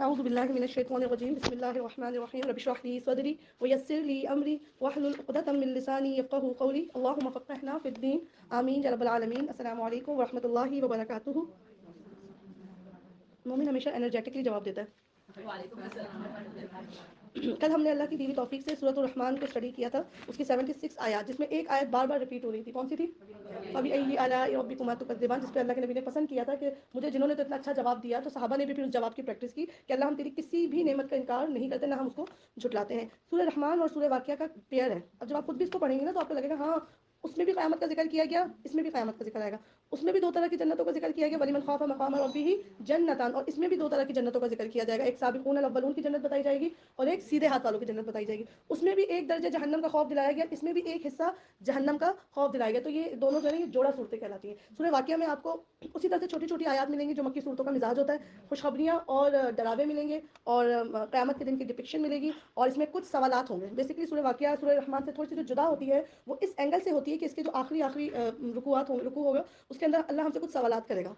اعوذ باللہ من الشیطان الرجیم بسم اللہ الرحمن الرحیم رب اشرح لی صدری ویسر لی امری واحلل عقدۃ من لسانی یفقهوا قولی اللهم فقهنا فی الدین آمین یا رب العالمین۔ السلام علیکم ورحمۃ اللہ وبرکاتہ۔ مومن ہمیشہ انرجیٹکلی جواب دیتا ہے۔ کل ہم نے اللہ کی دیوی توفیق سے سورۃ الرحمن کو اسٹڈی کیا تھا، اس کی 76 آیات، جس میں ایک آیت بار بار ریپیٹ ہو رہی تھی۔ کون سی تھی؟ فَبِأَيِّ آلَاءِ رَبِّكُمَا تُكَذِّبَانِ، جس پہ اللہ کے نبی نے پسند کیا تھا کہ مجھے جنہوں نے تو اتنا اچھا جواب دیا، تو صحابہ نے بھی پھر اس جواب کی پریکٹس کی کہ اللہ ہم تیری کسی بھی نعمت کا انکار نہیں کرتے، نہ ہم اس کو جھٹلاتے ہیں۔ سورہ رحمان اور سورہ واقعہ کا پیئر ہے۔ اب جب آپ خود بھی اس کو پڑھیں گے نا تو آپ کو لگے گا ہاں اس میں بھی قیامت کا ذکر کیا گیا، اس میں بھی قیامت کا ذکر آئے گا۔ اس میں بھی دو طرح کی جنتوں کا ذکر کیا گیا، وَلِمَنْ خَافَ مَقَامَ رَبِّهِ جَنَّتَانِ، اور اس میں بھی دو طرح کی جنتوں کا ذکر کیا جائے گا، ایک سابقون الاولون کی جنت بتائی جائے گی اور ایک سیدھے ہاتھ والوں کی جنت بتائی جائے گی۔ اس میں بھی ایک درجہ جہنم کا خوف دلایا گیا، اس میں بھی ایک حصہ جہنم کا خوف دلایا گیا۔ تو یہ دونوں جو ہے یہ جوڑا صورتیں کہلاتی ہیں۔ سورہ واقعہ میں آپ کو اسی طرح سے چھوٹی چھوٹی آیات ملیں گی جو مکی صورتوں کا مزاج ہوتا ہے، خوشخبریاں اور ڈراوے ملیں گے اور قیامت کے دن کی ڈپکشن ملے گی، اور اس میں کچھ سوالات ہوں گے۔ بیسیکلی سورہ واقعہ سورہ رحمان سے تھوڑی سی جو جدا ہوتی ہے وہ اس اینگل سے ہوتی ہے کہ اس کے جو آخری رکوع ہوگا اس کے اندر اللہ ہم سے کچھ سوالات کرے گا۔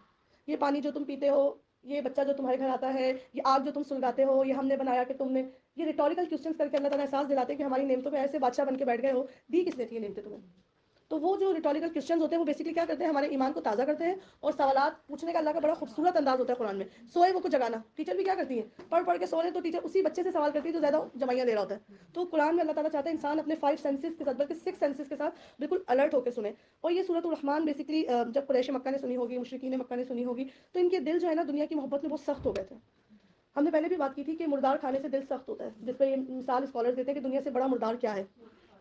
یہ پانی جو تم پیتے ہو، یہ بچہ جو تمہارے گھر آتا ہے، یہ آگ جو تم سلگاتے ہو، یہ ہم نے بنایا کہ تم نے، یہ ریٹوریکل کوسچنز کر کے اللہ تعالیٰ احساس دلاتے ہیں کہ ہماری نعمتوں پہ ایسے بادشاہ بن کے بیٹھ گئے ہو، دی کس نے تھی یہ نعمتیں تمہیں؟ تو وہ جو ریٹوریکل کوسچنز ہوتے ہیں وہ بیسیکلی کیا کرتے ہیں، ہمارے ایمان کو تازہ کرتے ہیں، اور سوالات پوچھنے کا اللہ کا بڑا خوبصورت انداز ہوتا ہے قرآن میں۔ سوئے وہ کو جگانا، ٹیچر بھی کیا کرتی ہیں، پڑھ کے سو رہے تو ٹیچر اسی بچے سے سوال کرتی ہے جو زیادہ جمعیاں دے رہا ہوتا ہے۔ تو قرآن میں اللہ تعالیٰ چاہتا ہے انسان اپنے 5 سینسز کے ساتھ، بلکہ 6 سینسز کے ساتھ بالکل الرٹ ہو کے سنے۔ اور یہ سورۃ الرحمن بیسیکلی جب قریش مکہ نے سنی ہوگی، مشرکین مکہ نے سنی ہوگی، تو ان کے دل جو ہے نا دنیا کی محبت میں بہت سخت ہو گئے تھے۔ ہم نے پہلے بھی بات کی تھی کہ مردار کھانے سے دل سخت ہوتا ہے، جس پہ یہ مثال اسکالر دیتے ہیں کہ دنیا سے بڑا مردار کیا ہے،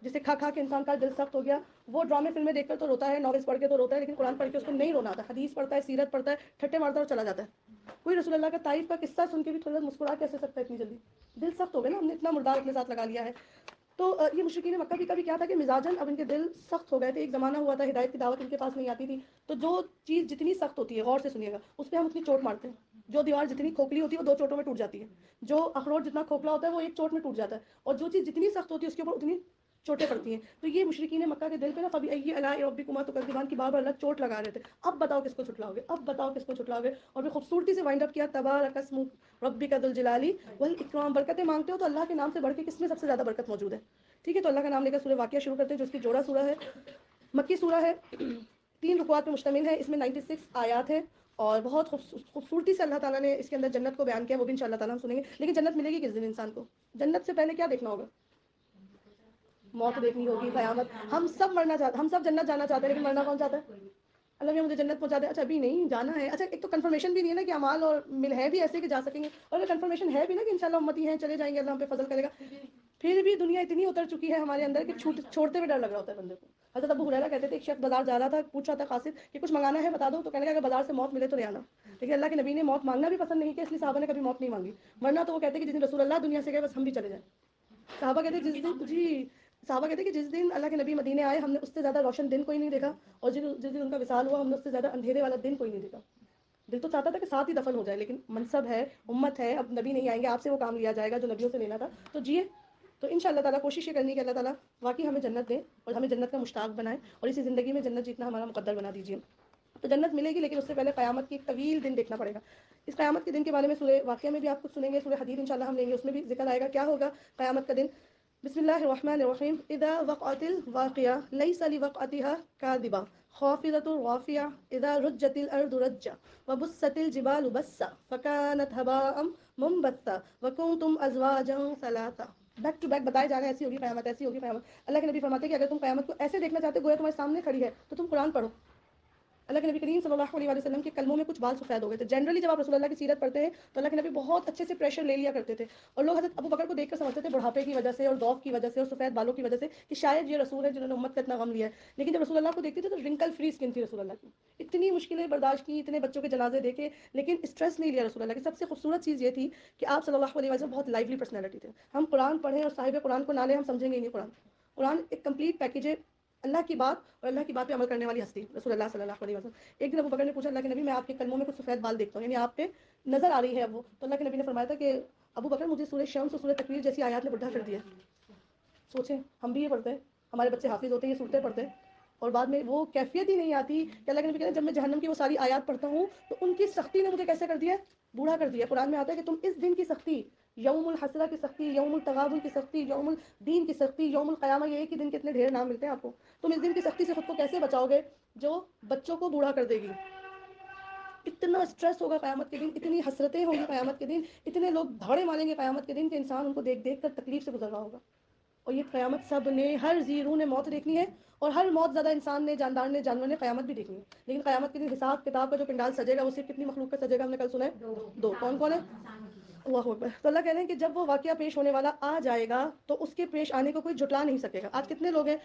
جسے کھا کھا کے انسان کا دل سخت ہو گیا۔ وہ ڈرامے فلمیں دیکھ کر تو روتا ہے، ناولس پڑھ کے تو روتا ہے، لیکن قرآن پڑھ کے اس کو نہیں رونا آتا۔ حدیث پڑھتا ہے، سیرت پڑھتا ہے، ٹھٹے مارتا ہے اور چلا جاتا ہے۔ کوئی رسول اللہ کا تعریف کا قصہ سن کے بھی تھوڑا مسکرا کیسے سکتا ہے اتنی جلدی؟ دل سخت ہو گیا نا، ہم نے اتنا مردار اپنے ساتھ لگا لیا ہے۔ تو یہ مشرکین مکہ بھی کبھی کیا تھا کہ مزاجن اب ان کے دل سخت ہو گئے تھے۔ ایک زمانہ ہوا تھا ہدایت کی دعوت ان کے پاس نہیں آتی تھی، تو جو چیز جتنی سخت ہوتی ہے، غور سے سنیے گا، اس پہ ہم اتنی چوٹ مارتے ہیں۔ جو دیوار جتنی کھوکھلی ہوتی ہے وہ 2 چوٹوں میں ٹوٹ جاتی ہے، جو اخروٹ جتنا کھوکھلا ہوتا ہے وہ 1 چوٹ میں ٹوٹ جاتا ہے، اور جو چیز جتنی سخت ہوتی ہے اس کے اوپر اتنی چوٹیں پڑتی ہیں۔ تو یہ مشرکین مکہ کے دل پہ نا فَبِأَيِّ آلَاءِ رَبِّكُمَا تُكَذِّبَانِ کی بار بار اللہ چوٹ لگا رہے تھے۔ اب بتاؤ کس کو چھٹلاؤ گے، اب بتاؤ کس کو چھٹلاؤ گے، اور بھی خوبصورتی سے وائنڈ اپ کیا، تبارک اسم ربک ذو الجلال والاکرام۔ برکتیں مانگتے ہو تو اللہ کے نام سے بڑھ کے کس میں سب سے زیادہ برکت موجود ہے؟ ٹھیک ہے، تو اللہ کا نام لے کر سورہ واقعہ شروع کرتے ہیں جو اس کی جوڑا سورہ ہے، مکی سورہ ہے، 3 رکوعات پہ مشتمل ہے، اس میں 96 آیات ہیں، اور بہت خوبصورتی سے اللہ تعالیٰ نے اس کے اندر جنت کو بیان کیا، وہ بھی انشاءاللہ تعالیٰ ہم سنیں گے۔ لیکن جنت ملے گی کس دن انسان کو؟ جنت سے پہلے کیا دیکھنا ہوگا؟ موت دیکھنی ہوگی، قیامت۔ ہم سب مرنا چاہتے ہیں، ہم سب جنت جانا چاہتے ہیں، لیکن مرنا کون چاہتا ہے؟ اللہ نے مجھے جنت پہنچا دے، اچھا ابھی نہیں جانا ہے، اچھا ایک تو کنفرمیشن بھی نہیں ہے نا کہ اعمال اور مل ہے بھی ایسے کہ جا سکیں گے، اور اگر کنفرمیشن ہے بھی نا کہ انشاءاللہ امتی ہیں چلے جائیں گے، اللہ ہم پہ فضل کرے گا، پھر بھی دنیا اتنی اتر چکی ہے ہمارے اندر کہ چھوڑتے ہوئے ڈر لگ رہا ہوتا ہے بندے کو۔ حضرت ابو ہریرہ کہتے تھے ایک شخص بازار جا رہا تھا، پوچھ رہا تھا قاصد کہ کچھ منگانا ہے بتا دو، تو کہنے لگا اگر بازار سے موت ملے تو لے آنا۔ لیکن اللہ کے نبی نے موت مانگنا بھی پسند نہیں کیا، اس لیے صحابہ نے کبھی موت نہیں مانگی، ورنہ تو وہ کہتے کہ جس دن رسول اللہ دنیا سے گئے بس ہم بھی چلے جائیں۔ صحابہ کہتے صحابہ کہتے کہ جس دن اللہ کے نبی مدینے آئے ہم نے اس سے زیادہ روشن دن کوئی نہیں دیکھا، اور جس دن ان کا وصال ہوا ہم نے اس سے زیادہ اندھیرے والا دن کوئی نہیں دیکھا۔ دل تو چاہتا تھا کہ ساتھ ہی دفن ہو جائے، لیکن منصب ہے، امت ہے، اب نبی نہیں آئیں گے، آپ سے وہ کام لیا جائے گا جو نبیوں سے لینا تھا، تو جیے۔ تو انشاءاللہ تعالیٰ کوشش یہ کرنی کہ اللہ تعالیٰ واقعی ہمیں جنت دے اور ہمیں جنت کا مشتاق بنائے، اور اسی زندگی میں جنت جیتنا ہمارا مقدر بنا دیجیے۔ تو جنت ملے گی، لیکن اس سے پہلے قیامت کی ایک طویل دن دیکھنا پڑے گا۔ اس قیامت کے دن کے بارے میں سورہ واقعہ میں بھی آپ کچھ سنیں گے، سورہ حدید انشاءاللہ ہم لیں گے، اس میں بھی ذکر آئے گا کیا ہوگا قیامت کا دن۔ بسم اللہ الرحمن الرحیم، اذا وقعت الواقعہ لیس لوقعتها کاذبہ خافضۃ رافعہ اذا رجت الارض رجا وبست الجبال بسا فكانت هباء منبثا وكنتم ازواجا ثلاثا۔ بیک ٹو بیک بتائے جا رہے ہیں ایسی ہوگی قیامت، ایسی ہوگی قیامت۔ اللہ کے نبی فرماتے ہیں کہ اگر تم قیامت کو ایسے دیکھنا چاہتے گویا تمہارے سامنے کھڑی ہے تو تم قرآن پڑھو۔ اللہ کے نبی کریم صلی اللہ علیہ وسلم کے کلموں میں کچھ بال سفید ہو گئے تھے۔ جنرلی جب آپ رسول اللہ کی سیرت پڑھتے ہیں تو اللہ کے نبی بہت اچھے سے پریشر لے لیا کرتے تھے، اور لوگ حضرت ابو بکر کو دیکھ کر سمجھتے تھے بڑھاپے کی وجہ سے اور ضعف کی وجہ سے اور سفید بالوں کی وجہ سے کہ شاید یہ رسول ہے جنہوں نے امت کا اتنا غم لیا ہے۔ لیکن جب رسول اللہ کو دیکھتے تھے تو رنکل فری اسکن تھی رسول اللہ کی، اتنی مشکلیں برداشت کی، اتنے بچوں کے جنازے دیکھے، لیکن اسٹریس نہیں لیا رسول اللہ کی۔ سب سے خوبصورت چیز یہ تھی کہ آپ صلی اللہ علیہ وسلم بہت لائیولی پرسنالٹی تھے۔ ہم قرآن پڑھیں اور صاحب قرآن کو نہ لیں ہم سمجھیں گے ہی نہیں قرآن۔ قرآن ایک کمپلیٹ پیکیج ہے، اللہ کی بات اور اللہ کی بات پہ عمل کرنے والی ہستی رسول اللہ صلی اللہ علیہ وسلم۔ ایک دن ابو بکر نے پوچھا اللہ کے نبی میں آپ کے کلموں میں کچھ سفید بال دیکھتا ہوں، یعنی آپ پہ نظر آ رہی ہے اب وہ، تو اللہ کے نبی نے فرمایا تھا کہ ابو بکر مجھے سورہ شمس اور سورہ تکویر جیسی آیات نے بڈھا کر دیا۔ سوچیں ہم بھی یہ پڑھتے ہیں، ہمارے بچے حافظ ہوتے ہیں یہ صورتیں پڑھتے ہیں، اور بعد میں وہ کیفیت ہی نہیں آتی کہ اللہ کے نبی کہتے ہیں جب میں جہنم کی وہ ساری آیات پڑھتا ہوں تو ان کی سختی نے مجھے کیسے کر دیا ہے، بوڑھا کر دیا. قرآن میں آتا ہے کہ تم اس دن کی سختی، یوم الحسرہ کی سختی، یوم التغابن کی سختی، یوم الدین کی سختی، یوم القیامہ، یہ ایک ہی دن کتنے ڈھیر نام ملتے ہیں آپ کو. تم اس دن کی سختی سے خود کو کیسے بچاؤ گے جو بچوں کو بوڑھا کر دے گی. اتنا اسٹریس ہوگا قیامت کے دن، اتنی حسرتیں ہوں گی قیامت کے دن، اتنے لوگ دھاڑے ماریں گے قیامت کے دن کہ انسان ان کو دیکھ دیکھ کر تکلیف سے گزر رہا ہوگا. اور یہ قیامت سب نے، ہر زیرو نے موت دیکھنی ہے، اور ہر موت زیادہ انسان نے، جاندار نے، جانور نے قیامت بھی دیکھنی ہے. لیکن قیامت کے دن حساب کتاب کا جو پنڈال سجے گا وہ صرف کتنی مخلوق کا سجے گا؟ ہم نے کل سنا ہے دو. کون کون ہے؟ اللہ اکبر. تو اللہ کہہ رہے ہیں کہ جب وہ واقعہ پیش ہونے والا آ جائے گا تو اس کے پیش آنے کو کوئی جھٹلا نہیں سکے گا. آج کتنے لوگ ہیں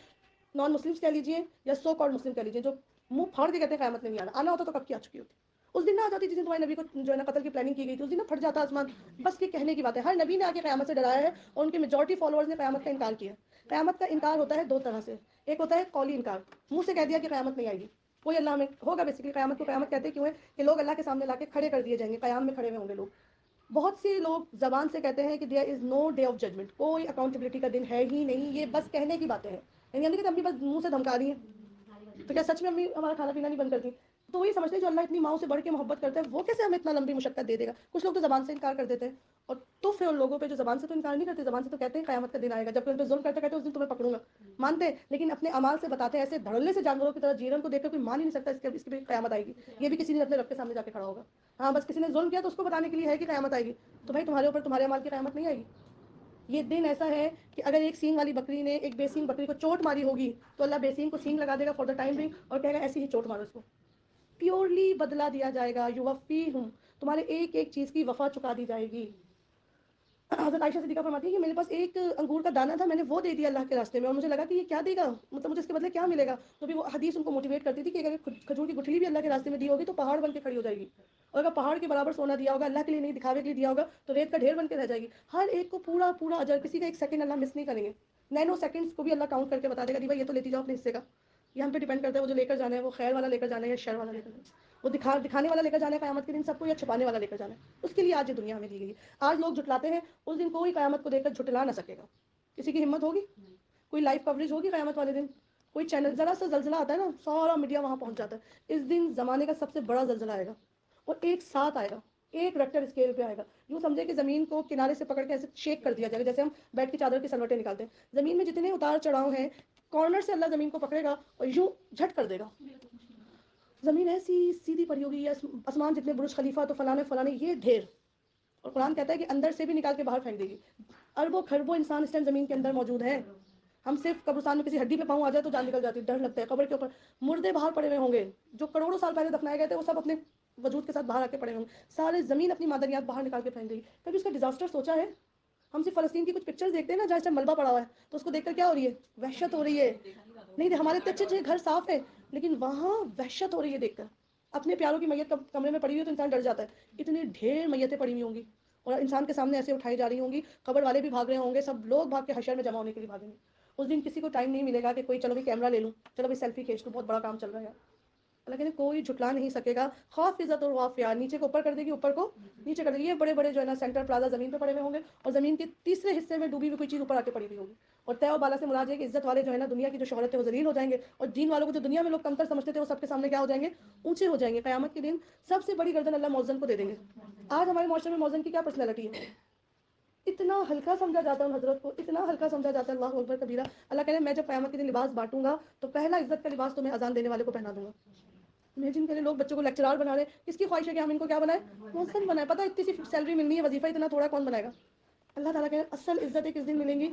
نان مسلمس کہہ لیجیے یا سو کالڈ مسلم کہہ لیجیے جو منہ پھاڑ کے کہتے ہیں قیامت میں نہیں آنا ہوتا تو کب کی آ چکی ہوتی. اس دن نہ آ جاتی جس دن تمہارے نبی کو جو ہے نا قتل کی پلاننگ کی گئی تھی، اس دن نہ پھٹ جاتا آسمان. بس یہ کہنے کی بات ہے. ہر نبی نے آ کے قیامت سے ڈرایا ہے اور ان کے میجورٹی فالوورز نے قیامت کا انکار کیا. قیامت کا انکار ہوتا ہے دو طرح سے. ایک ہوتا ہے قولی انکار، منہ سے کہہ دیا کہ قیامت نہیں آئے گی، کوئی اللہ میں ہوگا. بیسیکلی قیامت کو قیامت کہتے کیوں ہے کہ لوگ اللہ کے سامنے لا کے کھڑے کر دیے جائیں گے، قیام میں کھڑے ہوئے ہوں گے لوگ. بہت سے لوگ زبان سے کہتے ہیں کہ there is no day of judgement, کوئی اکاؤنٹیبلٹی کا دن ہے ہی نہیں، یہ بس کہنے کی باتیں ہیں. یعنی ہم نہیں کہتے امی بس منہ سے دھمکا رہی ہیں، تو کیا سچ میں امی ہمارا کھانا پینا نہیں بند کرتی؟ تو وہی سمجھتے ہیں جو اللہ اتنی ماؤں سے بڑھ کے محبت کرتا ہے وہ کیسے ہمیں اتنا لمبی مشقت دے دے گا. کچھ لوگ تو زبان سے انکار کر دیتے ہیں، اور تو پھر ان لوگوں پہ جو زبان سے تو انکار نہیں کرتے، زبان سے تو کہتے ہیں قیامت کا دن آئے گا، جب ان پہ ظلم کرتے کہتے ہیں اس دن تمہیں پکڑوں گا، مانتے ہیں لیکن اپنے اعمال سے بتاتے ہیں. ایسے دھڑلے سے جانوروں کی طرح جی رہے ان کو دیکھ کر کوئی مان ہی نہیں سکتا اس کی بھی قیامت آئے گی. یہ بھی کسی نے اپنے رب کے سامنے جا کے کھڑا ہوگا. ہاں بس کسی نے ظلم کیا تو اس کو بتانے کے لیے ہے کہ قیامت آئے گی. تو بھائی تمہارے اوپر تمہارے اعمال کی قیامت نہیں آئے گی. یہ دن ایسا ہے کہ اگر ایک سینگ والی بکری نے ایک بے سینگ بکری کو چوٹ ماری ہوگی تو اللہ بے سینگ کو سینگ لگا دے گا فار دا ٹائم بینگ اور کہے گا ایسی ہی چوٹ مارو اس کو. پیورلی بدلا دیا جائے گا. یوفیہم، تمہارے ایک ایک چیز کی وفا چکا دی جائے گی. حضرت عائشہ صدیقہ فرماتی ہے کہ میرے پاس ایک انگور کا دانہ تھا، میں نے وہ دے دیا اللہ کے راستے میں، اور مجھے لگا کہ یہ کیا دے گا، مطلب مجھے اس کے بدلے کیا ملے گا. تو بھی وہ حدیث ان کو موٹیویٹ کرتی تھی کہ اگر کھجور کی گٹھلی بھی اللہ کے راستے میں دی ہوگی تو پہاڑ بن کے کھڑی ہو جائے گی، اور اگر پہاڑ کے برابر سونا دیا ہوگا اللہ کے لیے نہیں دکھاوے کے لیے دیا ہوگا تو ریت کا ڈھیر بن کے رہ جائے گی. ہر ایک کو پورا پورا اجر، کسی کا ایک سیکنڈ اللہ مس نہیں کریں گے. نینو سیکنڈز کو بھی اللہ کاؤنٹ کر کے بتا دے گا بھائی یہ تو لیتی جاؤ اپنے حصے کا. یہ ہم پہ ڈیپینڈ کرتا ہے وہ جو لے کر جانا ہے وہ خیر والا لے کر جانا ہے یا شر والا لے کر جانا ہے. وہ دکھانے والا لے کر جانا ہے قیامت کے دن سب کو، یا چھپانے والا لے کر جانا ہے. اس کے لیے آج یہ دنیا ہمیں دی گئی ہے. آج لوگ جھٹلاتے ہیں، اس دن کوئی قیامت کو دیکھ کر جھٹلا نہ سکے گا. کسی کی ہمت ہوگی؟ کوئی لائیو کوریج ہوگی قیامت والے دن؟ کوئی چینل، ذرا سا زلزلہ آتا ہے نا سارا میڈیا وہاں پہنچ جاتا ہے. اس دن زمانے کا سب سے بڑا زلزلہ آئے گا اور ایک ساتھ آئے گا، ایک ریکٹر اسکیل پہ آئے گا. یوں سمجھے کہ زمین کو کنارے سے پکڑ کے ایسے شیک کر دیا جائے گا جیسے ہم بیڈ کی چادر کی سلوٹیں نکالتے ہیں. زمین میں جتنے اتار چڑھاؤ ہیں کارنر سے اللہ زمین کو پکڑے گا اور یوں جھٹ کر دے گا. زمین ایسی سیدھی پڑی ہوگی، آسمان جتنے برج خلیفہ تو فلانے فلانے یہ ڈھیر. اور قرآن کہتا ہے کہ اندر سے بھی نکال کے باہر پھینک دے گی. اربوں کھربوں انسان اس ٹائم زمین کے اندر موجود ہیں. ہم صرف قبرستان میں کسی ہڈی پہ پاؤں آ جائے تو جان نکل جاتی ہے، ڈر لگتا ہے. قبر کے اوپر مردے باہر پڑے ہوئے ہوں گے جو کروڑوں سال پہلے دفنائے گئے تھے، وہ سب اپنے وجود کے ساتھ باہر آ کے پڑے ہوں گے. سارے زمین اپنی معدنیات باہر نکال کے پھینک دے گی. کبھی اس کا ڈیزاسٹر سوچا ہے؟ ہم صرف فلسطین کی کچھ پکچر دیکھتے ہیں نا جہاں اس ٹائم ملبہ پڑا ہوا ہے تو اس کو دیکھ کر کیا ہو رہی ہے؟ وحشت ہو رہی ہے. نہیں ہمارے اتنے اچھے گھر صاف ہے لیکن وہاں وحشت ہو رہی ہے دیکھ کر. اپنے پیاروں کی میت کمرے میں پڑی ہوئی تو انسان ڈر جاتا ہے. اتنے ڈھیر میتیں پڑی ہوئی ہوں گی اور انسان کے سامنے ایسے اٹھائی جا رہی ہوں گی. قبر والے بھی بھاگ رہے ہوں گے، سب لوگ بھاگ کے حشر میں جمع ہونے کے لیے بھاگیں گے. اس دن کسی کو ٹائم نہیں ملے گا کہ کوئی چلو بھی کیمرہ لے لوں، چلو بھی سیلفی کھینچ لوں، بہت بڑا کام چل رہا ہے. اللہ کہتے ہیں کوئی جھٹلا نہیں سکے گا. خوف عزت اور وافیہ، نیچے کو اوپر کر دے گی، اوپر کو نیچے کر دے گی. یہ بڑے بڑے جو ہے نا سینٹر پلازا زمین پہ پڑے ہوئے ہوں گے اور زمین کے تیسرے حصے میں ڈوبی ہوئی کوئی چیز اوپر آ کے پڑی ہوئی ہوگی. اور طے و بالا سے مراد ہے کہ عزت والے جو ہے نا دنیا کی جو شہرت ہے وہ ذلیل ہو جائیں گے، اور دین والوں کو جو دنیا میں لوگ کمتر سمجھتے تھے وہ سب کے سامنے کیا ہو جائیں گے؟ اونچے ہو جائیں گے. قیامت کے دن سب سے بڑی گردن اللہ مؤذن کو دے دیں گے. آج ہمارے معاشرے میں مؤذن کی کیا پرسنالٹی ہے؟ اتنا ہلکا سمجھا جاتا ہے ان حضرت کو، اتنا ہلکا سمجھا جاتا ہے. اللہ اکبر کبیرہ. اللہ کہہ رہے ہیں میں جب قیامت کے دن لباس بانٹوں گا تو پہلا عزت کا لباس تو میں اذان دینے والے کو پہنا دوں گا. امیجن کریں لوگ بچوں کو لیکچرار بنا رہے ہیں، کس کی خواہش ہے کہ ہم ان کو کیا بنائیں؟ مؤذن بنائیں. پتہ اتنی سی سیلری ملنی ہے، وظیفہ اتنا تھوڑا، کون بنائے گا؟ اللہ تعالیٰ کہ اصل عزت کس دن ملیں گی؟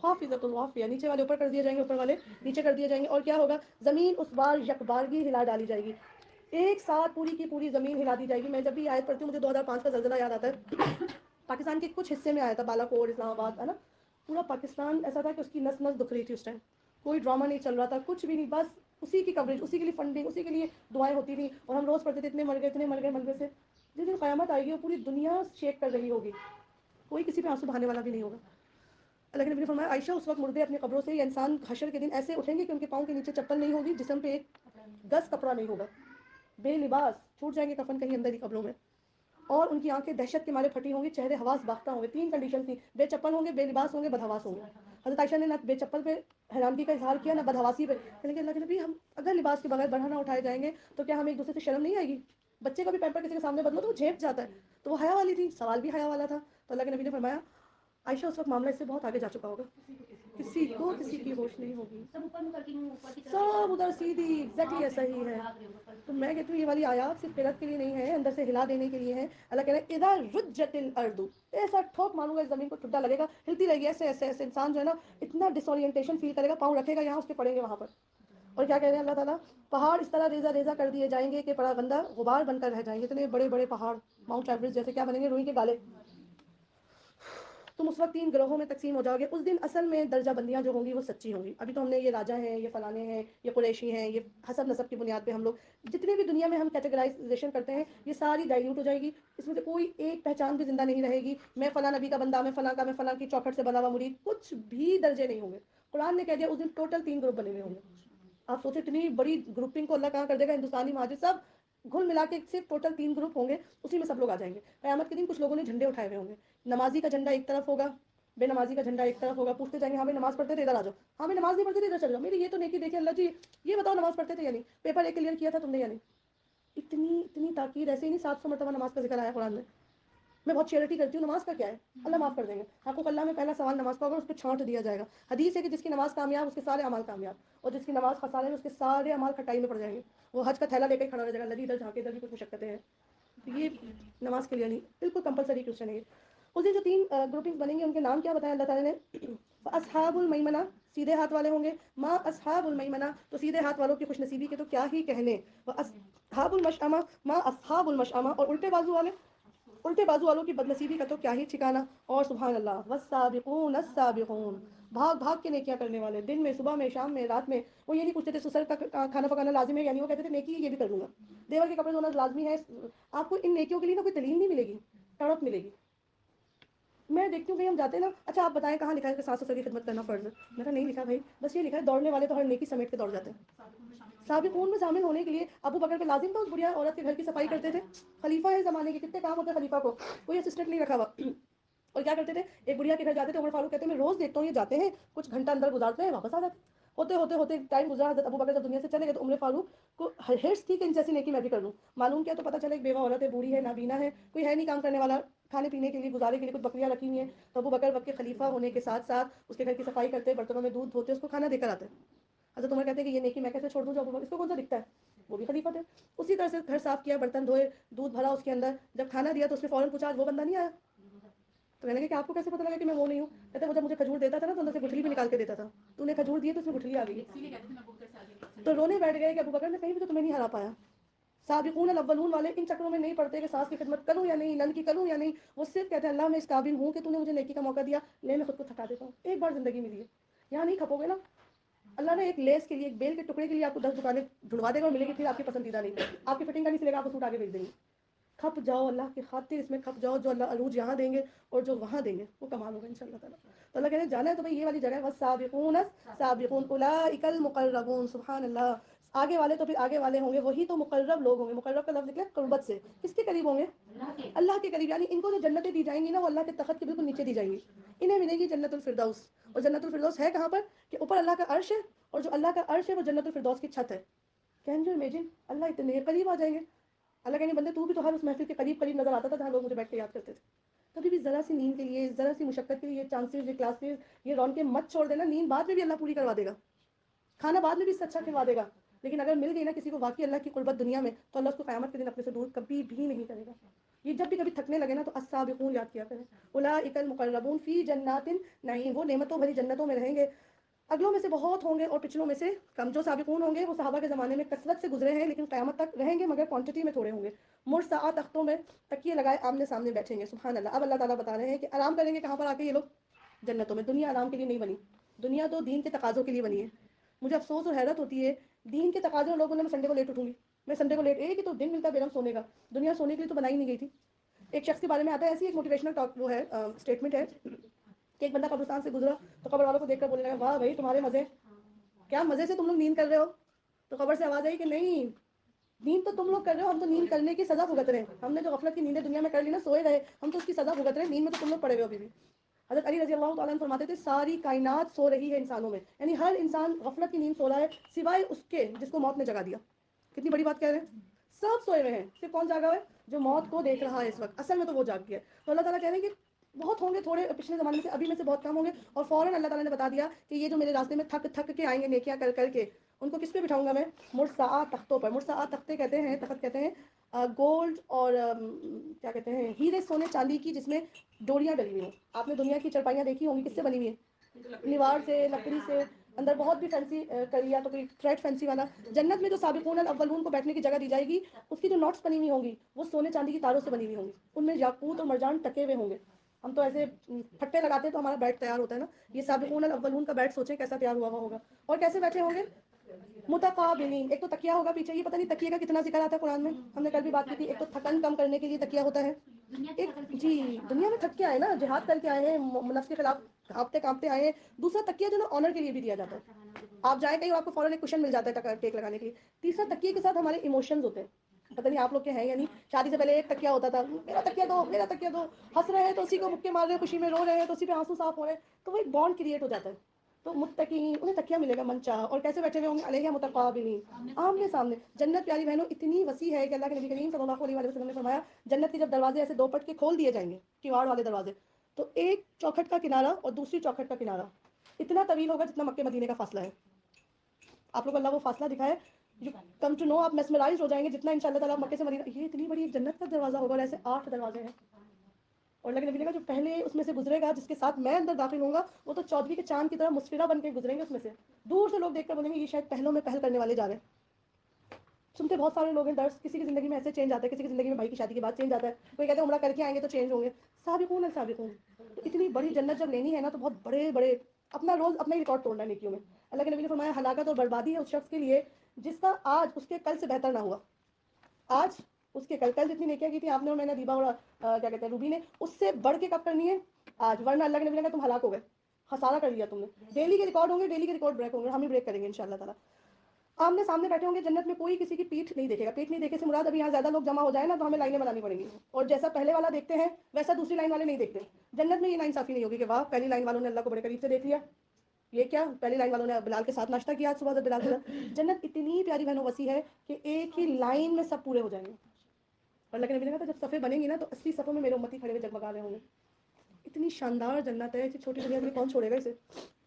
خوف عزت الوافیہ. نیچے والے اوپر کر دیے جائیں گے، اوپر والے نیچے کر دیے جائیں گے. اور کیا ہوگا؟ زمین اس بار یکبارگی ہلا ڈالی جائے گی، ایک ساتھ پوری کی پوری زمین ہلا دی جائے گی. میں جب بھی آیت پڑھتی ہوں مجھے 2005 کا زلزلہ یاد آتا ہے. پاکستان کے کچھ حصے میں آیا تھا، بالا کوٹ، اسلام آباد، ہے نا. پورا پاکستان ایسا تھا کہ اس کی نس نس دکھ رہی تھی اس ٹائم. کوئی ڈرامہ نہیں چل رہا تھا، کچھ بھی نہیں، بس اسی کی کوریج، اسی کے لیے فنڈنگ، اسی کے لیے دعائیں ہوتی تھیں. اور ہم روز پڑھتے تھے اتنے مر گئے، اتنے مر گئے ملبے سے. جس دن قیامت آئے گی وہ پوری دنیا شیک کر رہی ہوگی، کوئی کسی پہ آنسو بہانے والا بھی نہیں ہوگا. اللہ کے نبی نے فرمایا عائشہ اس وقت مردے اپنے قبروں سے، یہ انسان حشر کے دن ایسے اٹھیں گے کہ ان کے پاؤں کے نیچے چپل نہیں ہوگی، جسم پہ ایک گز کپڑا نہیں ہوگا، بے لباس چھوٹ جائیں گے کفن کہیں اندر ہی قبروں میں. اور ان کی آنکھیں دہشت کے مارے پھٹی ہوں گی، چہرے حواس باختہ ہوں گے. 3 کنڈیشن تھی، بے چپل ہوں گے، بے لباس ہوں گے، بدحواس ہوں گے. حضرت عائشہ نے نہ بے چپل پہ حیرانگی کا اظہار کیا، نہ بدحواسی پہ. لیکن اللہ کے نبی ہم اگر لباس کے بغیر بڑھانا اٹھائے جائیں گے تو کیا ہمیں ایک دوسرے سے شرم نہیں آئے گی؟ بچے کا بھی پیمپر کسی کے سامنے بدلو تو وہ جھیپ جاتا ہے. تو وہ حیا والی تھی، سوال بھی حیا والا تھا. تو اللہ کے نبی نے فرمایا عائشہ اس وقت معاملہ اس سے بہت آگے جا چکا ہوگا، کسی کو کسی کی ہوش نہیں ہوگی، سب ادھر سیدھی. ایگزیکٹلی ایسا ہی ہے. تو میں کہتی ہوں یہ والی آیات صرف قرأت کے لیے نہیں ہے، اندر سے ہلا دینے کے لیے ہے. اللہ کہہ رہے ہیں اذا رجت الارض، ایسا ٹھوک ماروں گا اس زمین کو، ٹھڈا لگے گا، ہلتی رہے گی ایسے ایسے ایسے. انسان جو ہے نا اتنا ڈس اورینٹیشن فیل کرے گا، پاؤں رکھے گا یہاں، اس کے پڑیں گے وہاں پر. اور کیا کہہ رہے ہیں اللہ تعالیٰ؟ پہاڑ اس طرح ریزہ ریزہ کر دیے جائیں گے کہ پڑا بندہ غبار بن کر رہ جائیں گے. اتنے بڑے بڑے پہاڑ، ماؤنٹ ایوریسٹ جیسے کیا بنیں گے، روئی کے گالے. تم اس وقت 3 گروہوں میں تقسیم ہو جاؤ گے. اس دن اصل میں درجہ بندیاں جو ہوں گی وہ سچی ہوں گی. ابھی تو ہم نے یہ راجا ہیں، یہ فلانے ہیں، یہ قریشی ہیں، یہ حسب نسب کی بنیاد پہ ہم لوگ جتنے بھی دنیا میں ہم کیٹیگرائزیشن کرتے ہیں یہ ساری ڈائلیوٹ ہو جائے گی. اس میں سے کوئی ایک پہچان بھی زندہ نہیں رہے گی. میں فلاں نبی کا بندہ، میں فلاں کا، میں فلاں کی چوکھٹ سے بنا ہوا مرید، کچھ بھی درجے نہیں ہوں گے. قرآن نے کہہ دیا اس دن ٹوٹل 3 گروپ بنے ہوئے ہوں گے. آپ سوچیں اتنی بڑی گروپنگ کو اللہ کہاں کر دے گا. ہندوستانی مہاجر سب گھل ملا کے صرف ٹوٹل 3 گروپ ہوں گے، اسی میں سب لوگ آ جائیں گے. قیامت کے دن کچھ لوگوں نے جھنڈے اٹھائے ہوئے ہوں گے. نمازی کا جھنڈا ایک طرف ہوگا، بے نمازی کا جھنڈا ایک طرف ہوگا. پوچھتے جائیں گے ہاں بھائی نماز پڑھتے تھے ادھر آ جاؤ، ہاں بھائی نماز نہیں پڑھتے تھے ادھر چل جاؤ. میری یہ تو نیکی دیکھے اللہ جی، یہ بتاؤ نماز پڑھتے تھے یا نہیں، پیپر ایک کلیئر کیا تھا تم نے یا نہیں. اتنی اتنی تاکید. ایسے ہی نہیں 700 مرتبہ نماز کا ذکر آیا قرآن میں. میں بہت چیریٹی کرتی ہوں، نماز کا کیا ہے، اللہ معاف کر دیں گے. حقوق اللہ میں پہلا سوال نماز کا ہوگا، اس پہ چھانٹ دیا جائے گا. حدیث ہے کہ جس کی نماز کامیاب اس کے سارے اعمال کامیاب، اور جس کی نماز خسارے میں اس کے سارے اعمال کھٹائی میں پڑ جائیں گے. وہ حج کا تھیلا لے کے کھڑا رہ جائے گا، اللہ جی ادھر جھانکے، ادھر بھی کچھ مشقتیں ہیں. یہ نماز کے لیے نہیں، بالکل کمپلسری کوشچن ہے. اس دن جو 3 گروپنگز بنیں گے ان کے نام کیا بتائیں اللہ تعالیٰ نے؟ اصحاب المیمنہ، سیدھے ہاتھ والے ہوں گے. ما اصحاب المیمنہ، تو سیدھے ہاتھ والوں کی خوش نصیبی کے تو کیا ہی کہنے. اصحاب المشأمہ، ما اصحاب المشأمہ، اور الٹے بازو والے، الٹے بازو والوں کی بدنصیبی کا تو کیا ہی ٹھکانہ. اور سبحان اللہ، والسابقون السابقون، بھاگ بھاگ کے نیکیاں کرنے والے، دن میں، صبح میں، شام میں، رات میں. وہ یہ نہیں پوچھتے تھے سسر کا کھانا پکانا لازم ہے یعنی، وہ کہتے تھے نیکی یہ بھی کر لوں گا. دیور کے کپڑے دھونا لازمی ہے. آپ کو ان نیکیوں کے لیے نا کوئی دلیل نہیں ملے گی، تڑپ ملے گی. میں دیکھتی ہوں کہیں ہم جاتے ہیں نا، اچھا آپ بتائیں کہاں لکھا ہے کہ ساس سسر کی خدمت کرنا فرض ہے. میں کہا نہیں لکھا بھائی، بس یہ لکھا ہے دوڑنے والے تو ہر نیکی سمیٹ کے دوڑ جاتے ہیں. سابقون میں شامل ہونے کے لیے ابو بکر پہ لازم تھا اس بڑھیا عورت کے گھر کی صفائی کرتے تھے. خلیفہ ہے زمانے کے، کتنے کام ہوتے ہیں خلیفہ کو، کوئی اسسٹنٹ نہیں رکھا ہوا. اور کیا کرتے تھے، ایک بڑھیا کے گھر جاتے تھے. عمر فاروق کہتے ہیں میں روز دیکھتا ہوں یہ جاتے ہیں کچھ گھنٹہ اندر گزارتے ہیں واپس آ جاتے ہیں. ہوتے ہوتے ہوتے ٹائم گزرا، حضرت ابو بکر جب دنیا سے چلے گئے تو عمر فاروق کو ہرس تھی کہ ان جیسی نیکی میں بھی کر لوں. معلوم کیا تو پتہ چلا ایک بیوہ عورت ہے، بوڑھی ہے، نابینا ہے، کوئی ہے نہیں کام کرنے والا، کھانے پینے کے لیے گزارے کے لیے کچھ بکریاں رکھی ہوئی ہیں. تو ابو بکر وقت کے خلیفہ ہونے کے ساتھ ساتھ اس کے گھر کی صفائی کرتے، برتنوں میں دودھ دھوتے، اس کو کھانا دے کر آتے. حضرت عمر کہتے ہیں کہ یہ نیکی میں کیسے چھوڑ دوں جو ابو بکر، اس کو کون سا دکھتا ہے، وہ بھی خلیفہ تھے. اسی طرح سے گھر صاف کیا، برتن دھوئے، دودھ بھرا اس کے اندر. جب کھانا دیا تو اس نے فوراً پوچھا آج وہ بندہ نہیں آیا. تو میں نے کہا کہ آپ کو کیسے پتہ لگا کہ میں وہ نہیں ہوں؟ کہتے وہ جب مجھے کھجور دیتا تھا نا تو اندر سے گٹھلی بھی نکال کے دیتا تھا. تو نے کھجور دی تو اس میں گٹھلی آ گئی. تو رونے بیٹھ گئے کہ ابو بکر نے کہیں بھی تو تمہیں نہیں ہرا پایا. سابقون الاولون والے ان چکروں میں نہیں پڑتے کہ ساس کی خدمت کروں یا نہیں، نند کی کروں یا نہیں. وہ صرف کہتے ہیں اللہ میں اس قابل ہوں کہ تو نے مجھے نیکی کا موقع دیا، لے میں خود کو تھکا دیتا ہوں. ایک بار زندگی ملی ہے، یہاں نہیں کھپو گے نا. اللہ نے ایک لیس کے لیے، ایک بیل کے ٹکڑے کے لیے آپ کو 10 دکانیں ڈھونڈوا دے گا اور ملے گی پھر آپ کی پسندیدہ نہیں، آپ کی فٹنگ کا نہیں چلے گا، آپ کو سوٹ آگے بھیج دیں گے. کھپ جاؤ اللہ کی خاطر، اس میں کھپ جاؤ. جو اللہ عروج یہاں دیں گے اور جو وہاں دیں گے وہ کمال ہوگا انشاءاللہ تعالیٰ. تو اللہ کہتے ہیں جانا ہے تو بھائی یہ والی جگہ ہے، والسابقون السابقون اولئک المقربون. سبحان اللہ. آگے والے تو پھر آگے والے ہوں گے، وہی تو مقرب لوگ ہوں گے. مقرب کا لفظ نکلا قربت سے. کس کے قریب ہوں گے؟ اللہ کے قریب. یعنی ان کو جو جنتیں دی جائیں گی نا وہ اللہ کے تخت کے بالکل نیچے دی جائیں گی. انہیں ملے گی جنت الفردوس. اور جنت الفردوس ہے کہاں پر کہ اوپر اللہ کا عرش ہے، اور جو اللہ کا عرش ہے وہ جنت الفردوس کی چھت ہے. کین یو امیجن، اللہ اتنے قریب آ جائیں گے. اللہ کہیں گے بندے تو بھی تو ہر اس محفل کے قریب قریب نظر آتا تھا جہاں لوگ مجھے بیٹھ کے یاد کرتے تھے. کبھی بھی ذرا سی نیند کے لیے، ذرا سی مشقت کے لیے، یہ چانسز، یہ کلاسز، یہ رونقیں مت چھوڑ دینا. نیند بعد میں بھی اللہ پوری کروا دے گا، کھانا بعد میں بھی اس سے اچھا کھلوا دے گا. لیکن اگر مل گئی نا کسی کو واقعی اللہ کی قربت دنیا میں تو اللہ اس کو قیامت کے دن اپنے سے دور کبھی بھی نہیں کرے گا. یہ جب بھی کبھی تھکنے لگے نا تو السابقون یاد کیا کریں. اولئک المقربون فی جنات النعیم، وہ نعمتوں بھری جنتوں میں رہیں گے. اگلوں میں سے بہت ہوں گے اور پچھلوں میں سے کم. جو سابقون ہوں گے وہ صحابہ کے زمانے میں کثرت سے گزرے ہیں لیکن قیامت تک رہیں گے مگر کوانٹٹی میں تھوڑے ہوں گے. مرصع تختوں میں تکیے لگائے آمنے سامنے بیٹھیں گے. سبحان اللہ. اب اللہ تعالیٰ بتا رہے ہیں کہ آرام کریں گے کہاں پر آ کے یہ لوگ؟ جنتوں میں. دنیا آرام کے لیے نہیں بنی، دنیا تو دین کے تقاضوں کے لیے بنی ہے. مجھے افسوس اور حیرت ہوتی ہے دین کے تقاضے اور لوگوں نے، میں سنڈے کو لیٹ اٹھوں گی، میں سنڈے کو لیٹ، ایک ہی تو دن ملتا ہے بیگم سونے کا. دنیا سونے کے لیے تو بنائی نہیں گئی تھی. ایک شخص کے بارے میں آتا ہے، ایسی ایک موٹیویشنل ٹاک وہ ہے، اسٹیٹمنٹ ہے کہ ایک بندہ قبرستان سے گزرا تو قبر والوں کو دیکھ کر بولنے لگا واہ بھائی تمہارے مزے، کیا مزے سے تم لوگ نیند کر رہے ہو. تو قبر سے آواز آئی کہ نہیں، نیند تو تم لوگ کر رہے ہو, ہم تو نیند کرنے کی سزا بھگت رہے ہیں. ہم نے جو غفلت کی نیندیں دنیا میں کر لی نا, سوئے رہے, ہم تو اس کی سزا بھگت رہے ہیں. نیند میں تو تم لوگ پڑے ہوئے ابھی بھی. حضرت علی رضی اللہ تعالیٰ عنہ فرماتے تھے ساری کائنات سو رہی ہے انسانوں میں, یعنی ہر انسان غفلت کی نیند سو رہا ہے سوائے اس کے جس کو موت نے جگا دیا. کتنی بڑی بات کہہ رہے ہیں. سب سوئے ہوئے ہیں, صرف کون جاگا ہے؟ جو موت کو دیکھ رہا ہے اس وقت. اصل میں تو وہ جاگ گیا. تو اللہ تعالیٰ کہہ رہے ہیں کہ بہت ہوں گے تھوڑے پچھلے زمانے میں سے, ابھی میں سے بہت کم ہوں گے. اور فوراً اللہ تعالیٰ نے بتا دیا کہ یہ جو میرے راستے میں تھک تھک کے آئیں گے نیکیاں کر کر کے, ان کو کس پہ بٹھاؤں گا میں؟ مرصعہ تختوں پر. مرصعہ تختے کہتے ہیں, تخت کہتے ہیں گولڈ اور کیا کہتے ہیں, ہیرے سونے چاندی کی, جس میں ڈوریاں ڈلی ہوئی ہیں. آپ نے دنیا کی چرپائیاں دیکھی ہوں گی, کس سے بنی ہوئی ہیں؟ نیوار سے, لکڑی سے, اندر بہت بھی فینسی کر لیا تو کوئی تھریڈ فینسی والا. جنت میں جو سابقون الاولون کو بیٹھنے کی جگہ دی جائے گی, اس کی جو نوٹس بنی ہوئی ہوں گی وہ سونے چاندی کی تاروں سے بنی ہوئی ہوں گی. ان میں یاقوت اور مرجان ٹکے ہوئے ہوں گے. ہم تو ایسے پھٹے لگاتے ہیں تو ہمارا بیٹ تیار ہوتا ہے نا. یہ سابقون الاولون کا بیٹ سوچیں کیسا تیار ہوا ہوگا. اور کیسے بیٹھے ہوں گے؟ متقابلین. ایک تو تکیہ ہوگا پیچھے, یہ پتہ نہیں تکیے کا کتنا ذکر آتا ہے قرآن میں, ہم نے کل بھی بات کی تھی. ایک تو تھکن کم کرنے کے لیے تکیہ ہوتا ہے. ایک جی دنیا میں تھک کے آئے نا, جہاد کر کے آئے ہیں, نفس کے خلاف کانپتے کانپتے آئے ہیں. دوسرا تکیہ جو نا آنر کے لیے بھی دیا جاتا ہے. آپ جائیں کہیں آپ کو فوراً ایک کشن مل جاتا ہے ٹیک لگانے کے لیے. تیسرا تکیے کے ساتھ ہمارے ایموشنز ہوتے ہیں. پتہ نہیں آپ لوگ کے ہیں یا نہیں. شادی سے پہلے ایک تکیہ ہوتا تھا, میرا تکیہ دو, میرا تکیہ دو. ہنس رہے ہیں تو اسی کو مکے مار رہے ہیں, خوشی میں رو رہے ہیں تو اسی پہ آنسو صاف ہو رہے ہیں. تو وہ ایک بانڈ کریٹ ہو جاتا ہے. تو متقین, انہیں تکیہ ملے گا من چاہا. اور کیسے بیٹھے ہوئے ہوں گے؟ علیہ متقابلین, آمنے سامنے. جنت پیاری بہنوں اتنی وسیع ہے کہ اللہ کے نبی کریم صلی اللہ علیہ وسلم نے فرمایا جنت کے جب دروازے ایسے دو پٹ کے کھول دیے جائیں گے, کیواڑ والے دروازے, تو ایک چوکھٹ کا کنارہ اور دوسری چوکھٹ کا کنارہ اتنا طویل ہوگا جتنا مکے مدینے کا فاصلہ ہے. آپ لوگ اللہ وہ فاصلہ دکھائے, یو کم ٹو نو, آپ میسمرائز ہو جائیں گے جتنا انشاءاللہ تعالیٰ مکے سے مدینہ. یہ اتنی بڑی ایک جنت کا دروازہ ہوگا, اور ایسے 8 دروازے ہیں. اور اللہ کے نبی نے کہا جو پہلے اس میں سے گزرے گا, جس کے ساتھ میں اندر داخل ہوں گا, وہ تو چودھری کے چاند کی طرح مسفرہ بن کے گزریں گے اس میں سے. دور سے لوگ دیکھ کر بولیں گے یہ شاید پہلوں میں پہل کرنے والے جا رہے ہیں. سنتے بہت سارے لوگ ہیں درس, کسی کی زندگی میں ایسے چینج آتا ہے, کسی کی زندگی میں بھائی کی شادی کے بعد چینج آتا ہے, کوئی کہتے ہیں عمرہ کر کے آئیں گے تو چینج ہوں گے. سابقون السابقون. تو اتنی بڑی جنت جب لینی ہے نا, تو بہت بڑے بڑے اپنا روز اپنا ہی ریکارڈ توڑنا ہے نیکیوں میں. اللہ کے نبی نے فرمایا ہلاکت اور بربادی ہے اس شخص کے لیے جس کا آج اس کے کل سے بہتر نہ ہوا. آج اس کے کل جتنی نیکیاں کی تھی آپ نے اور میں نے, دیبا اور کیا کہتے ہیں روبی نے, اس سے بڑھ کے کب کرنی ہے؟ آج. ورنہ اللہ کے نبی نے کہا تم ہلاک ہو گئے, خسارہ کر لیا تم نے. ڈیلی کے ریکارڈ ہوں گے, ڈیلی کے ریکارڈ بریک ہوں گے, ہم ہی بریک کریں گے انشاءاللہ تعالیٰ. آمنے سامنے بیٹھے ہوں گے جنت میں, کوئی کسی کی پیٹھ نہیں دیکھے گا. پیٹھ نہیں دیکھے سے مراد ابھی یہاں زیادہ لوگ جمع ہو جائے نا تو ہمیں لائنیں بنانی پڑیں گی, اور جیسا پہلے والا دیکھتے ہیں ویسا دوسری لائن والے نہیں دیکھتے. جنت میں یہ ناانصافی نہیں ہوگی کہ واہ پہلی لائن والوں نے اللہ کو بڑے قریب سے دیکھ لیا, یہ کیا پہلی لائن والوں نے بلال کے ساتھ ناشتہ کیا صبح سے بلال کے ساتھ. جنت اتنی پیاری بہنوں وسیع ہے کہ ایک ہی لائن میں سب پورے ہو جائیں گے. اور اللہ کے نبی نے کہا جب صفیں بنیں گی نا تو 80 صفوں میں میرے امتی کھڑے ہوئے جگمگا رہے ہوں گے. اتنی شاندار جنت ہے, ایسی چھوٹی دنیا میں کون چھوڑے گا اسے.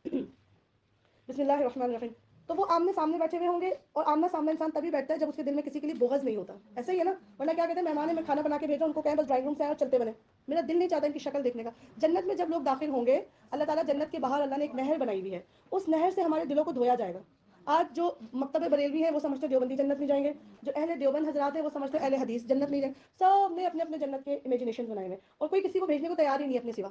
بسم اللہ الرحمن الرحیم. تو وہ آمنے سامنے بیٹھے ہوئے ہوں گے, اور آمنا سامنے انسان تبھی بیٹھتا ہے جب اس کے دل میں کسی کے لیے بغض نہیں ہوتا. ایسا ہی ہے نا, ورنہ کیا کہتے ہیں مہمان میں کھانا بنا کے بھیجو, ان کو کہیں بس ڈرائنگ روم سے آئے اور چلتے بنے, میرا دل نہیں چاہتا ان کی شکل دیکھنے کا. جنت میں جب لوگ داخل ہوں گے, اللہ تعالیٰ جنت کے باہر اللہ نے ایک نہر بنائی ہوئی ہے, اس نہر سے ہمارے دلوں کو دھویا جائے گا. آج جو مکتب بریلوی ہیں وہ سمجھتے دیوبندی جنت میں جائیں گے, جو اہل دیوبند حضرات ہیں وہ سمجھتے اہل حدیث جنت میں جائیں گے. سب نے اپنے اپنے جنت کے امیجنیشن بنائے ہوئے, اور کوئی کسی کو بھیجنے کو تیار ہی نہیں اپنے سوا.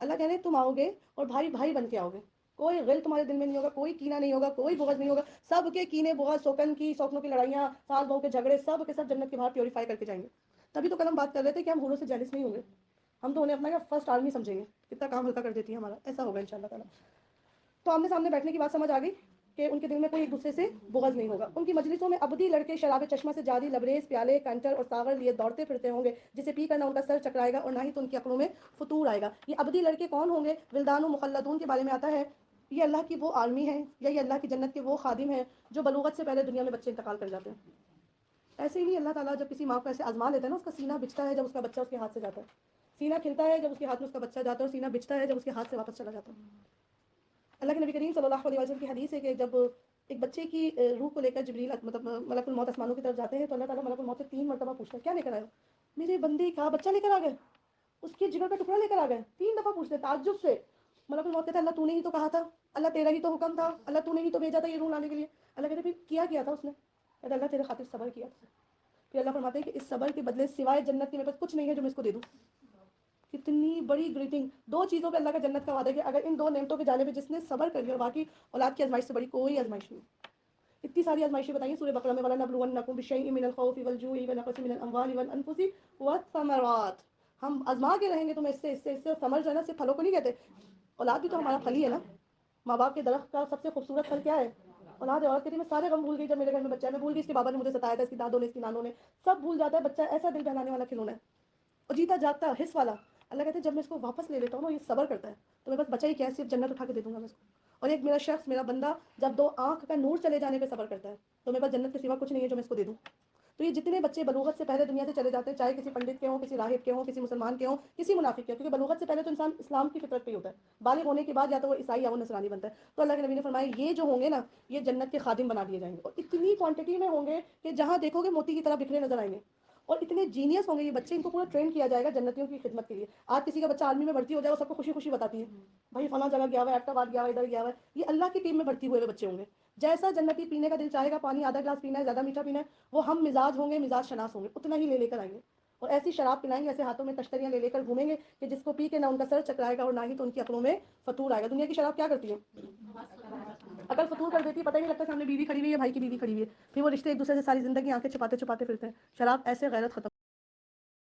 اللہ کہہ رہے ہیں تم آؤ گے اور بھائی بھائی بن کے آؤ گے, کوئی غل تمہارے دل میں نہیں ہوگا, کوئی کینہ نہیں ہوگا, کوئی بغض نہیں ہوگا. سب کے کینے بغض, سوکنوں کی لڑائیاں, ساس بہو کے جھگڑے, سب کے سب جنت کے باہر پیوریفائی کر کے جائیں گے. تبھی تو کل ہم بات کر رہے تھے کہ ہم حوروں سے جیلس نہیں ہوں گے, ہم تو انہیں اپنا فرسٹ آرمی سمجھیں گے, کتنا کام ہلکا کر دیتی ہے ہمارا. ایسا ہوگا انشاءاللہ تعالیٰ. تو آمنے سامنے بیٹھنے کی بات سمجھ آ گئی کہ ان کے دل میں کوئی ایک دوسرے سے بغض نہیں ہوگا. ان کی مجلسوں میں ابدی لڑکے شراب چشمہ سے جاری لبریز پیالے کانٹر اور ساغر لیے دوڑتے پھرتے ہوں گے, جسے پی کر نہ ان کا سر چکرائے گا اور نہ ہی تو ان کی عقلوں میں فطور آئے گا. یہ ابدی لڑکے کون ہوں گے؟ ولدان و مخلدون کے بارے میں آتا ہے یہ اللہ کی وہ آرمی ہے, یا یہ اللہ کی جنت کے وہ خادم ہیں جو بلوغت سے پہلے دنیا میں بچے انتقال کر جاتے ہیں. ایسے ہی اللہ تعالیٰ جب کسی ماں کو ایسے آزما لیتا ہے نا, اس کا سینہ بچتا ہے جب اس کا بچہ اس کے ہاتھ سے جاتا ہے, سینہ کھلتا ہے جب اس کے ہاتھ میں اس کا بچہ جاتا ہے, اور سینہ بچتا ہے جب اس کے ہاتھ سے واپس چلا جاتا ہے. اللہ کے نبی کریم صلی اللہ علیہ وسلم کی حدیث ہے کہ جب ایک بچے کی روح کو لے کر جبریل مطلب ملک الموت آسمانوں کی طرف جاتے ہیں, تو اللہ تعالیٰ ملک الموت سے 3 مرتبہ پوچھتا ہے کیا لے کر آئے ہو؟ میرے بندے کا بچہ لے کر آ گئے, اس کے جگر کا ٹکڑا لے کر آ گئے. 3 دفعہ پوچھتے تعجب سے. ملک الموت کہتا ہے اللہ تو نے ہی تو کہا تھا, اللہ تیرا ہی تو حکم تھا, اللہ تو نے ہی تو بھیجا تھا یہ روح لانے کے لیے. اللہ کہتے پھر کیا تھا اس نے؟ کہتا اللہ تیرے خاطر صبر کیا تھا. پھر اللہ فرماتے ہیں کہ اس صبر کے بدلے سوائے جنت کے میرے پاس کچھ نہیں ہے جو میں اس کو دے دوں. کتنی بڑی گریٹنگ. 2 چیزوں پہ اللہ کا جنت کا وعدہ ہے کہ اگر ان 2 نعمتوں کے جانے پہ جس نے صبر کر لیا, اور باقی اولاد کی آزمائش سے بڑی کوئی آزمائش نہیں. اتنی ساری آزمائشیں بتائیں سورہ بقرہ میں, وَلَنَبْلُوَنَّكُم بِشَيْءٍ مِّنَ الْخَوْفِ وَالْجُوعِ وَنَقْصٍ مِّنَ الْأَمْوَالِ وَالْأَنفُسِ وَالثَّمَرَاتِ. ہم آزما کے رہیں گے تمہیں اس سے. ثمر جو ہے نا صرف پھلوں کو نہیں کہتے, اولاد بھی تو ہمارا پھل ہی ہے نا. ماں باپ کے درخت کا سب سے خوبصورت پھل کیا ہے؟ اولاد عورت کہتی ہے میں سارے غم بھول گئی جب میرے گھر میں بچہ ہے، میں بھول گئی اس کے بابا نے مجھے ستایا تھا، اس کی دادوں نے، اس کی نانوں نے، سب بھول جاتا ہے بچہ، ایسا دل بہلانے والا کھلونا ہے اور جیتا جاگتا حص والا۔ اللہ کہتے ہیں جب میں اس کو واپس لے لیتا ہوں نا، یہ صبر کرتا ہے، تو میں بس بچہ ہی کیا ہے، صرف جنت اٹھا کے دے دوں گا میں اس کو۔ اور ایک میرا شخص، میرا بندہ، جب 2 آنکھ کا نور چلے جانے پہ صبر کرتا ہے، تو میرے پاس جنت کے سوا کچھ نہیں ہے جو میں اس کو دے دوں۔ تو یہ جتنے بچے بلوغت سے پہلے دنیا سے چلے جاتے ہیں، چاہے کسی پنڈت کے ہوں، کسی راہب کے ہوں، کسی مسلمان کے ہوں، کسی منافق کے ہوں، کیونکہ بلوغت سے پہلے تو انسان اسلام کی فطرت پہ ہی ہوتا ہے، بالغ ہونے کے بعد یا تو وہ عیسائی یا وہ نصرانی بنتا ہے۔ تو اللہ کے نبی نے فرمایا یہ جو ہوں گے نا، یہ جنت کے خادم بنا دیے جائیں گے، اور اتنی کوانٹٹی میں ہوں گے کہ جہاں دیکھو گے موتی کی طرح بکھرے نظر آئیں گے، اور اتنے جینیس ہوں گے یہ بچے، ان کو پورا ٹرین کیا جائے گا جنتیوں کی خدمت کے لیے۔ آج کسی کا بچہ آرمی میں بھرتی ہو جائے، وہ سب کو خوشی خوشی بتاتی ہے بھائی فلاں جگہ گیا ہوا ہے، ایبٹ آباد گیا ہوا ہے، ادھر گیا ہوا ہے۔ یہ اللہ کی ٹیم میں بھرتی ہوئے بچے ہوں گے۔ جیسا جنتی پینے کا دل چاہے گا، پانی آدھا گلاس پینا ہے، زیادہ میٹھا پینا ہے، وہ ہم مزاج ہوں گے، مزاج شناس ہوں گے، اتنا ہی لے کر آئیں گے، اور ایسی شراب پلائیں گے، ایسے ہاتھوں میں تشتریاں لے کر گھومیں گے کہ جس کو پی کے نہ ان کا سر چکرائے گا اور نہ ہی تو ان کی عقلوں میں فطور آئے گا۔ دنیا کی شراب کیا کرتی ہے؟ عقل فطور کر دیتی ہے، پتہ ہی نہیں لگتا سامنے بیوی کھڑی ہوئی ہے، بھائی کی بیوی کھڑی ہوئی ہے، پھر وہ رشتے ایک دوسرے سے ساری زندگی آنکھیں چھپاتے چھپاتے پھرتے ہیں۔ شراب ایسے غیرت ختم